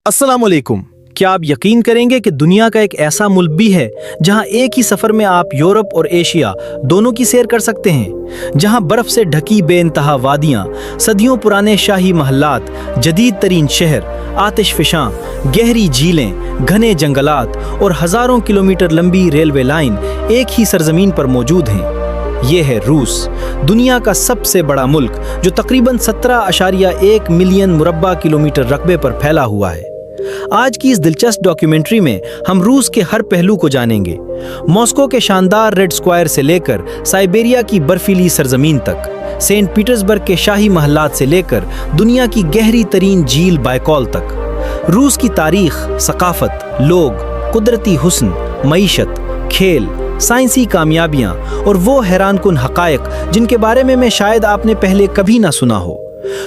अस्सलाम वालेकुम। क्या आप यकीन करेंगे कि दुनिया का एक ऐसा मुल्क भी है जहां एक ही सफर में आप यूरोप और एशिया दोनों की सैर कर सकते हैं, जहां बर्फ से ढकी बेइंतहा वादियां, सदियों पुराने शाही महलात, जदीद तरीन शहर, आतिशफशां गहरी झीलें, घने जंगलात और हजारों किलोमीटर लंबी रेलवे लाइन एक ही सरजमीन पर मौजूद हैं। ये है रूस, दुनिया का सबसे बड़ा मुल्क जो तकरीबन 17.1 मिलियन मुरब्बा किलोमीटर रकबे पर फैला हुआ है। आज की इस दिलचस्प डॉक्यूमेंट्री में हम रूस के हर पहलू को जानेंगे, मॉस्को के शानदार रेड स्क्वायर से लेकर साइबेरिया की बर्फीली सरजमीन तक, सेंट पीटर्सबर्ग के शाही महलात से लेकर दुनिया की गहरी तरीन झील बायकॉल तक। रूस की तारीख, सकाफत, लोग, कुदरती हुस्न, मईशत, खेल, साइंसी कामयाबियां और वो हैरानकुन हकायक जिनके बारे में शायद आपने पहले कभी ना सुना हो।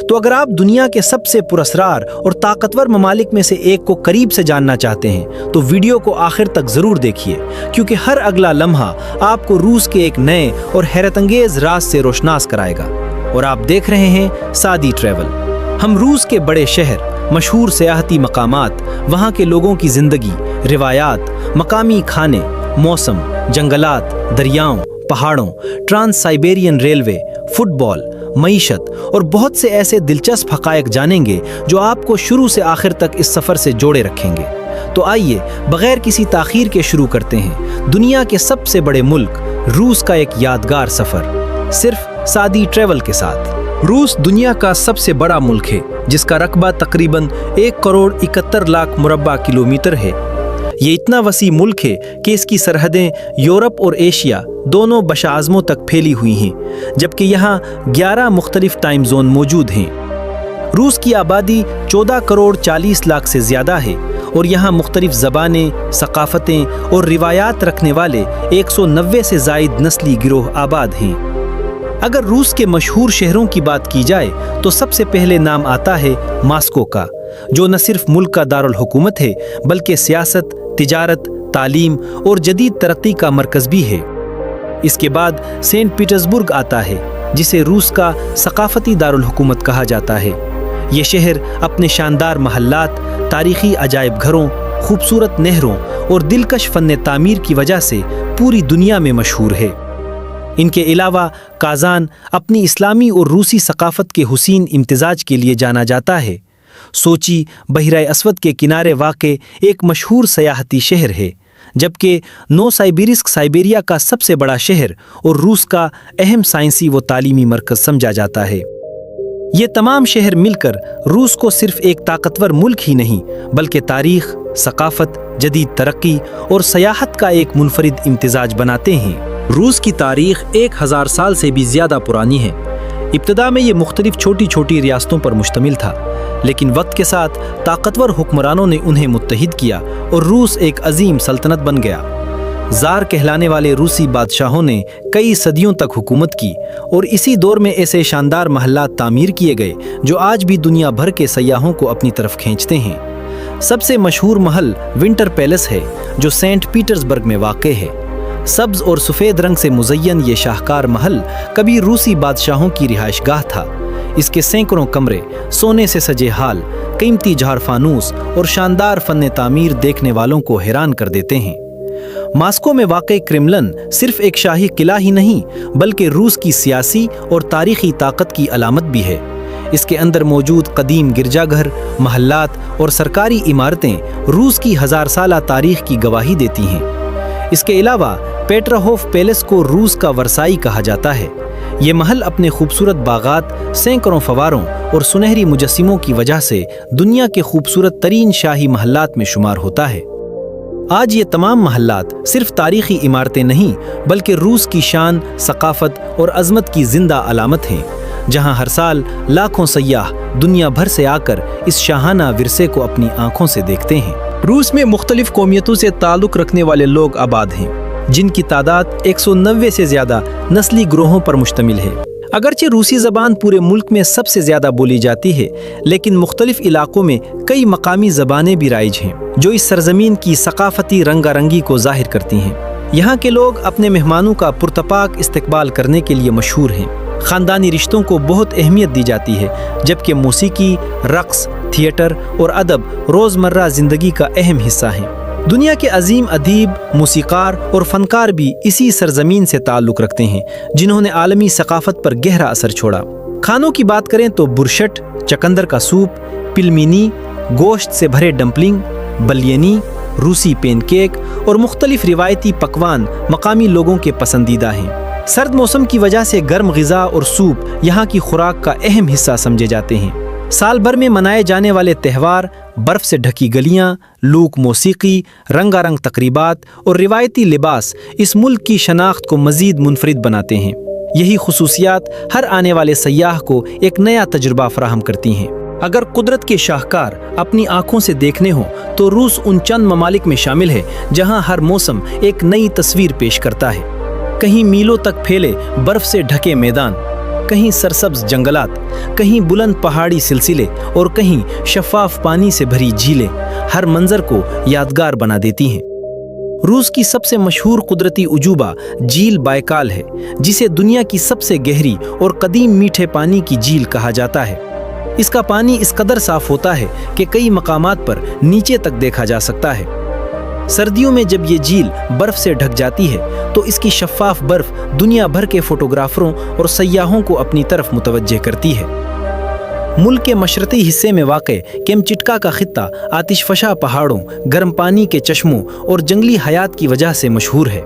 तो अगर आप दुनिया के सबसे पुरस्कार और ताकतवर ममालिक में से एक को करीब से जानना चाहते हैं तो वीडियो को आखिर तक जरूर देखिए, क्योंकि हर अगला लम्हा आपको रूस के एक नए और हैरतअंगेज राज से रोशनास कराएगा। और आप देख रहे हैं सादी ट्रैवल। हम रूस के बड़े शहर, मशहूर सियाहती मकामात, वहाँ के लोगों की जिंदगी, रिवायात, मकामी खाने, मौसम, जंगलात, दरियाओं, पहाड़ों, ट्रांस साइबेरियन रेलवे, फुटबॉल, मईशत और बहुत से ऐसे दिलचस्प हकायक जानेंगे जो आपको शुरू से आखिर तक इस सफर से जोड़े रखेंगे। तो आइए बगैर किसी ताखीर के शुरू करते हैं दुनिया के सबसे बड़े मुल्क रूस का एक यादगार सफर, सिर्फ सादी ट्रैवल के साथ। रूस दुनिया का सबसे बड़ा मुल्क है जिसका रकबा तकरीबन 1,71,00,000 मुरब्बा किलोमीटर है। ये इतना वसी मुल्क है कि इसकी सरहदें यूरोप और एशिया दोनों बशाज़मों तक फैली हुई हैं, जबकि यहाँ 11 मुख्तलिफ टाइम जोन मौजूद हैं। रूस की आबादी 14,40,00,000 से ज़्यादा है और यहाँ मुख्तलिफ ज़बानें, सकाफ़तें और रिवायात रखने वाले 190 से ज़ायद नस्ली गिरोह आबाद हैं। अगर रूस के मशहूर शहरों की बात की जाए तो सबसे पहले नाम आता है मॉस्को का, जो न सिर्फ मुल्क का दारुल हुकूमत है बल्कि सियासत, तिजारत, तालीम और जदीद तरक्की का मरकज़ भी है। इसके बाद सेंट पीटर्सबर्ग आता है, जिसे रूस का सकाफती दारुल हुकूमत कहा जाता है। ये शहर अपने शानदार महल्लात, तारीखी अजायब घरों, खूबसूरत नहरों और दिलकश फन तामीर की वजह से पूरी दुनिया में मशहूर है। इनके अलावा काजान अपनी इस्लामी और रूसी सकाफत के हुसीन इम्तिजाज के लिए जाना जाता है। सोची बहराए अस्वद के किनारे वाक़े एक मशहूर सयाहती शहर है, जबकि नोसाइबिरिस्क साइबेरिया का सबसे बड़ा शहर और रूस का अहम साइंसी व तालीमी मरकज़ समझा जाता है। ये तमाम शहर मिलकर रूस को सिर्फ एक ताकतवर मुल्क ही नहीं बल्कि तारीख, सकाफत, जदीद तरक्की और सयाहत का एक मुनफरिद इम्तिजाज बनाते हैं। रूस की तारीख 1000 साल से भी ज़्यादा पुरानी है। इब्तदा में ये मुख्तलिफ छोटी छोटी रियासतों पर मुश्तमिल था, लेकिन वक्त के साथ ताकतवर हुक्मरानों ने उन्हें मुत्तहिद किया और रूस एक अजीम सल्तनत बन गया। ज़ार कहलाने वाले रूसी बादशाहों ने कई सदियों तक हुकूमत की और इसी दौर में ऐसे शानदार महल्लात तामीर किए गए जो आज भी दुनिया भर के सयाहों को अपनी तरफ खींचते हैं। सबसे मशहूर महल विंटर पैलेस है, जो सेंट पीटर्सबर्ग में वाक़े है। सब्ज और सफ़ेद रंग से मुज़य्यन ये शाहकार महल कभी रूसी बादशाहों की रिहाइशगाह था। इसके सैकड़ों कमरे, सोने से सजे हाल, कीमती झाड़ फानूस और शानदार फन तामीर देखने वालों को हैरान कर देते हैं। मॉस्को में वाक़ई क्रेमलिन सिर्फ एक शाही किला ही नहीं बल्कि रूस की सियासी और तारीखी ताकत की अलामत भी है। इसके अंदर मौजूद कदीम गिरजाघर, महल्लात और सरकारी इमारतें रूस की 1000 साला तारीख की गवाही देती हैं। इसके अलावा पेट्राहोफ पैलेस को रूस का वर्साई कहा जाता है। ये महल अपने खूबसूरत बागात, सैकड़ों फवारों और सुनहरी मुजस्सिमों की वजह से दुनिया के खूबसूरत तरीन शाही महल्लात में शुमार होता है। आज ये तमाम महल्लात सिर्फ तारीखी इमारतें नहीं बल्कि रूस की शान, सकाफत और अजमत की जिंदा अलामत हैं, जहां हर साल लाखों सयाह दुनिया भर से आकर इस शाहाना विरसे को अपनी आंखों से देखते हैं। रूस में मुख्तलिफ कौमियतों से ताल्लुक़ रखने वाले लोग आबाद हैं, जिनकी तादाद 190 से ज़्यादा नस्ली ग्रोहों पर मुश्तमिल है। अगरचे रूसी ज़बान पूरे मुल्क में सबसे ज़्यादा बोली जाती है, लेकिन मुख्तलिफ इलाकों में कई मकामी ज़बानें भी राइज हैं जो इस सरजमीन की सकाफती रंगारंगी को ज़ाहिर करती हैं। यहाँ के लोग अपने मेहमानों का पुरतपाक इस्तकबाल करने के लिए मशहूर हैं, ख़ानदानी रिश्तों को बहुत अहमियत दी जाती है, जबकि मौसीकी, रक़्स, थिएटर और अदब रोज़मर्रा ज़िंदगी का अहम हिस्सा हैं। दुनिया के अजीम अदीब, मूसीकार और फ़नकार भी इसी सरज़मीन से ताल्लुक़ रखते हैं, जिन्होंने आलमी सक़ाफ़त पर गहरा असर छोड़ा। खानों की बात करें तो बुरशट, चकंदर का सूप, पिलमिनी, गोश्त से भरे डम्पलिंग, बलियनी, रूसी पेनकेक और मुख्तलिफ रिवायती पकवान मकामी लोगों के पसंदीदा हैं। सर्द मौसम की वजह से गर्म ग़िज़ा और सूप यहाँ की खुराक का अहम हिस्सा समझे जाते हैं। साल भर में मनाए जाने वाले त्यौहार, बर्फ़ से ढकी गलियाँ, लूक मौसीकी, रंगारंग तकरीबात और रिवायती लिबास इस मुल्क की शनाख्त को मज़ीद मुनफरिद बनाते हैं। यही खुसूसियात हर आने वाले सयाह को एक नया तजुर्बा फराहम करती हैं। अगर कुदरत के शाहकार अपनी आंखों से देखने हों तो रूस उन चंद ममालिक में शामिल है जहां हर मौसम एक नई तस्वीर पेश करता है। कहीं मीलों तक फैले बर्फ से ढके मैदान, कहीं सरसब्ज जंगलात, कहीं बुलंद पहाड़ी सिलसिले और कहीं शफाफ पानी से भरी झीलें हर मंजर को यादगार बना देती हैं। रूस की सबसे मशहूर कुदरती उजूबा झील बायकाल है, जिसे दुनिया की सबसे गहरी और कदीम मीठे पानी की झील कहा जाता है। इसका पानी इस कदर साफ होता है कि कई मकामात पर नीचे तक देखा जा सकता है। सर्दियों में जब ये झील बर्फ से ढक जाती है तो इसकी शफाफ बर्फ दुनिया भर के फोटोग्राफरों और सयाहों को अपनी तरफ मुतवज्जे करती है। मुल्क के मशरक़ी हिस्से में वाक़े केमचिटका का खित्ता आतिशफ़शा पहाड़ों, गर्म पानी के चश्मों और जंगली हयात की वजह से मशहूर है,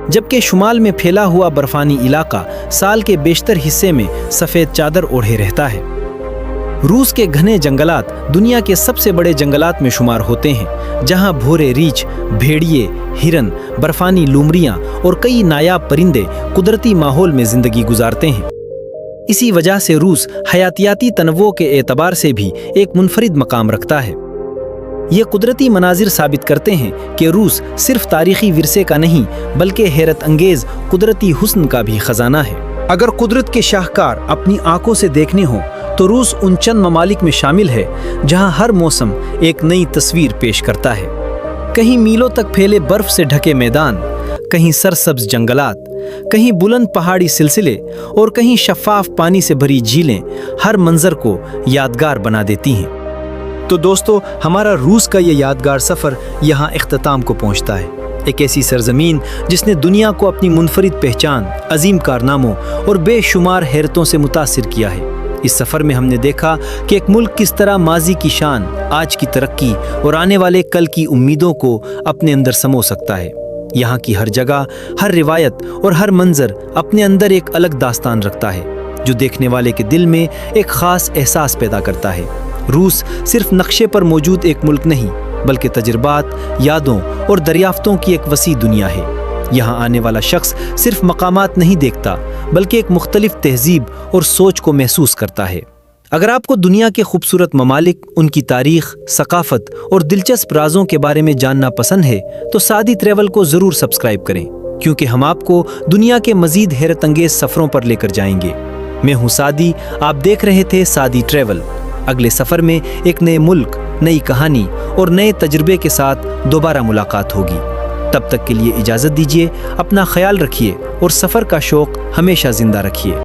जबकि शुमाल में फैला हुआ बर्फ़ानी इलाका साल के बेशतर हिस्से में सफ़ेद चादर ओढ़े रहता है। रूस के घने जंगलात दुनिया के सबसे बड़े जंगलात में शुमार होते हैं, जहां भूरे रीछ, भेड़िए, हिरन, बर्फानी लूमड़ियां और कई नायाब परिंदे कुदरती माहौल में जिंदगी गुजारते हैं। इसी वजह से रूस हयातियाती तनव्वो के एतबार से भी एक मुनफरिद मकाम रखता है। ये कुदरती मनाजिर साबित करते हैं कि रूस सिर्फ तारीखी विरसे का नहीं बल्कि हैरत अंगेज कुदरती हुस्न का भी खजाना है। अगर कुदरत के शाहकार अपनी आंखों से देखने हों तो रूस उन चंद ममालिक में शामिल है जहां हर मौसम एक नई तस्वीर पेश करता है। कहीं मीलों तक फैले बर्फ से ढके मैदान, कहीं सरसब्ज जंगलात, कहीं बुलंद पहाड़ी सिलसिले और कहीं शफाफ पानी से भरी झीलें हर मंजर को यादगार बना देती हैं। तो दोस्तों, हमारा रूस का ये यादगार सफ़र यहाँ इख्तिताम को पहुँचता है। एक ऐसी सरजमीन जिसने दुनिया को अपनी मुनफरिद पहचान, अजीम कारनामों और बेशुमार हैरतों से मुतासिर किया है। इस सफ़र में हमने देखा कि एक मुल्क किस तरह माजी की शान, आज की तरक्की और आने वाले कल की उम्मीदों को अपने अंदर समो सकता है। यहाँ की हर जगह, हर रिवायत और हर मंजर अपने अंदर एक अलग दास्तान रखता है, जो देखने वाले के दिल में एक ख़ास एहसास पैदा करता है। रूस सिर्फ नक्शे पर मौजूद एक मुल्क नहीं, बल्कि तजुर्बात, यादों और दरियाफ्तों की एक वसी दुनिया है। यहाँ आने वाला शख्स सिर्फ मकामात नहीं देखता, बल्कि एक मुख्तलिफ तहजीब और सोच को महसूस करता है। अगर आपको दुनिया के खूबसूरत ममालिक, उनकी तारीख, सकाफत और दिलचस्प राजों के बारे में जानना पसंद है तो सादी ट्रैवल को ज़रूर सब्सक्राइब करें, क्योंकि हम आपको दुनिया के मज़ीद हैरत अंगेज सफ़रों पर लेकर जाएंगे। मैं हूँ सादी, आप देख रहे थे सादी ट्रैवल। अगले सफ़र में एक नए मुल्क, नई कहानी और नए तजुर्बे के साथ दोबारा मुलाकात होगी। तब तक के लिए इजाज़त दीजिए, अपना ख्याल रखिए और सफ़र का शौक़ हमेशा ज़िंदा रखिए।